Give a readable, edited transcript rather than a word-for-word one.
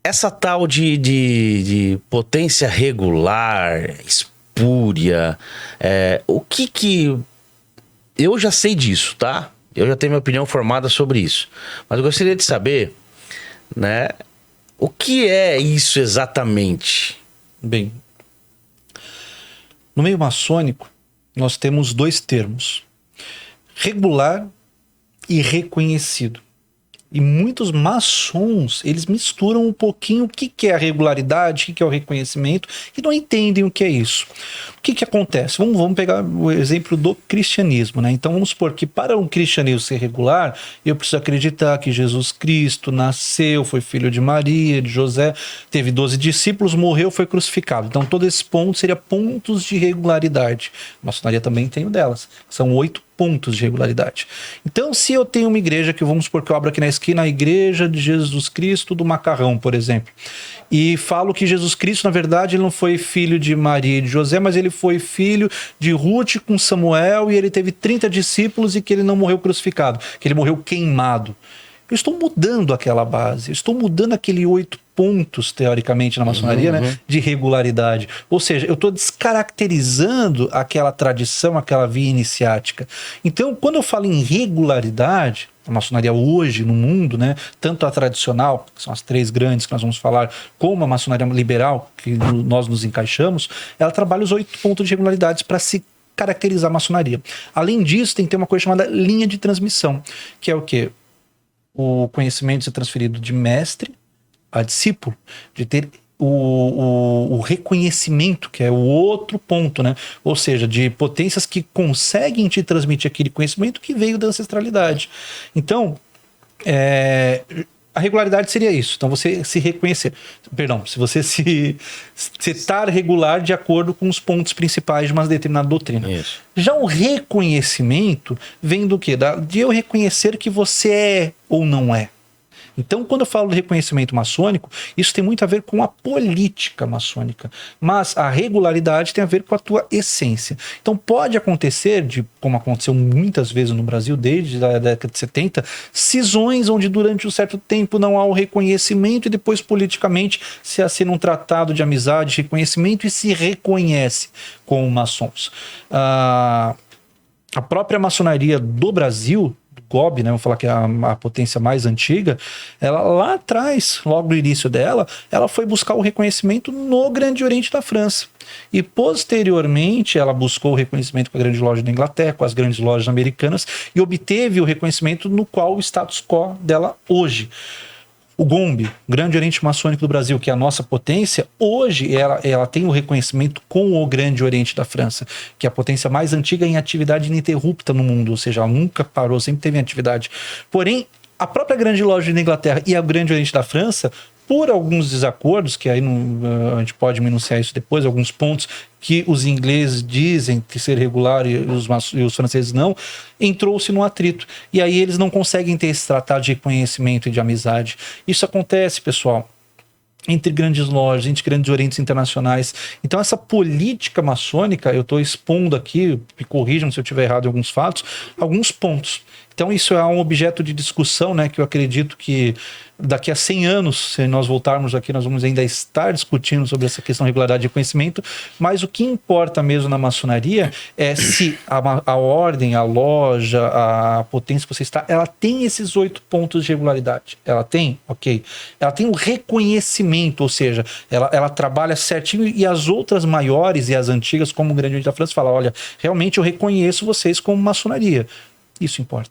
essa tal de potência regular, espúria, o que... Eu já sei disso, tá? Eu já tenho minha opinião formada sobre isso. Mas eu gostaria de saber, né? O que é isso exatamente? Bem, no meio maçônico, nós temos dois termos: regular e reconhecido. E muitos maçons, eles misturam um pouquinho o que é a regularidade, o que é o reconhecimento, e não entendem o que é isso. O que acontece? Vamos pegar o exemplo do cristianismo, né? Então vamos supor que para um cristianismo ser regular, eu preciso acreditar que Jesus Cristo nasceu, foi filho de Maria, de José, teve 12 discípulos, morreu, foi crucificado. Então todos esses pontos seriam pontos de regularidade. A maçonaria também tem um delas, são 8 pontos de regularidade. Então, se eu tenho uma igreja, que vamos supor que eu abro aqui na esquina a Igreja de Jesus Cristo do Macarrão, por exemplo, e falo que Jesus Cristo, na verdade, ele não foi filho de Maria e de José, mas ele foi filho de Ruth com Samuel, e ele teve 30 discípulos e que ele não morreu crucificado, que ele morreu queimado. Eu estou mudando aquela base, eu estou mudando aquele 8 pontos, teoricamente, na maçonaria, né, de regularidade. Ou seja, eu estou descaracterizando aquela tradição, aquela via iniciática. Então, quando eu falo em regularidade, a maçonaria hoje no mundo, né, tanto a tradicional, que são as 3 grandes que nós vamos falar, como a maçonaria liberal, que nós nos encaixamos, ela trabalha os 8 pontos de regularidades para se caracterizar a maçonaria. Além disso, tem que ter uma coisa chamada linha de transmissão, que é o quê? O conhecimento ser transferido de mestre a discípulo, de ter o reconhecimento, que é o outro ponto, né? Ou seja, de potências que conseguem te transmitir aquele conhecimento que veio da ancestralidade. Então, a regularidade seria isso. Então, você se reconhecer. Perdão, se você se estar regular de acordo com os pontos principais de uma determinada doutrina. Isso. Já o reconhecimento vem do quê? De eu reconhecer que você é ou não é. Então, quando eu falo de reconhecimento maçônico, isso tem muito a ver com a política maçônica. Mas a regularidade tem a ver com a tua essência. Então, pode acontecer, como aconteceu muitas vezes no Brasil, desde a década de 70, cisões onde durante um certo tempo não há o reconhecimento e depois politicamente se assina um tratado de amizade, reconhecimento e se reconhece como maçons. A própria maçonaria do Brasil, GOB, né, vamos falar que é a potência mais antiga, ela lá atrás, logo no início dela, ela foi buscar o reconhecimento no Grande Oriente da França. E posteriormente ela buscou o reconhecimento com a Grande Loja da Inglaterra, com as grandes lojas americanas, e obteve o reconhecimento no qual o status quo dela hoje. O GOMB, Grande Oriente Maçônico do Brasil, que é a nossa potência, hoje ela tem o reconhecimento com o Grande Oriente da França, que é a potência mais antiga em atividade ininterrupta no mundo, ou seja, ela nunca parou, sempre teve em atividade. Porém, a própria Grande Loja da Inglaterra e a Grande Oriente da França, por alguns desacordos, que aí a gente pode enunciar isso depois, alguns pontos que os ingleses dizem que ser regular e os franceses não, entrou-se num atrito. E aí eles não conseguem ter esse tratado de reconhecimento e de amizade. Isso acontece, pessoal, entre grandes lojas, entre grandes orientes internacionais. Então essa política maçônica, eu estou expondo aqui, me corrijam se eu estiver errado em alguns fatos, alguns pontos. Então isso é um objeto de discussão, né, que eu acredito que daqui a 100 anos, se nós voltarmos aqui, nós vamos ainda estar discutindo sobre essa questão de regularidade de conhecimento, mas o que importa mesmo na maçonaria é se a ordem, a loja, a potência que você está, ela tem esses 8 pontos de regularidade. Ela tem? Ok. Ela tem o reconhecimento, ou seja, ela trabalha certinho, e as outras maiores e as antigas, como o Grande Oriente da França, fala, olha, realmente eu reconheço vocês como maçonaria. Isso importa.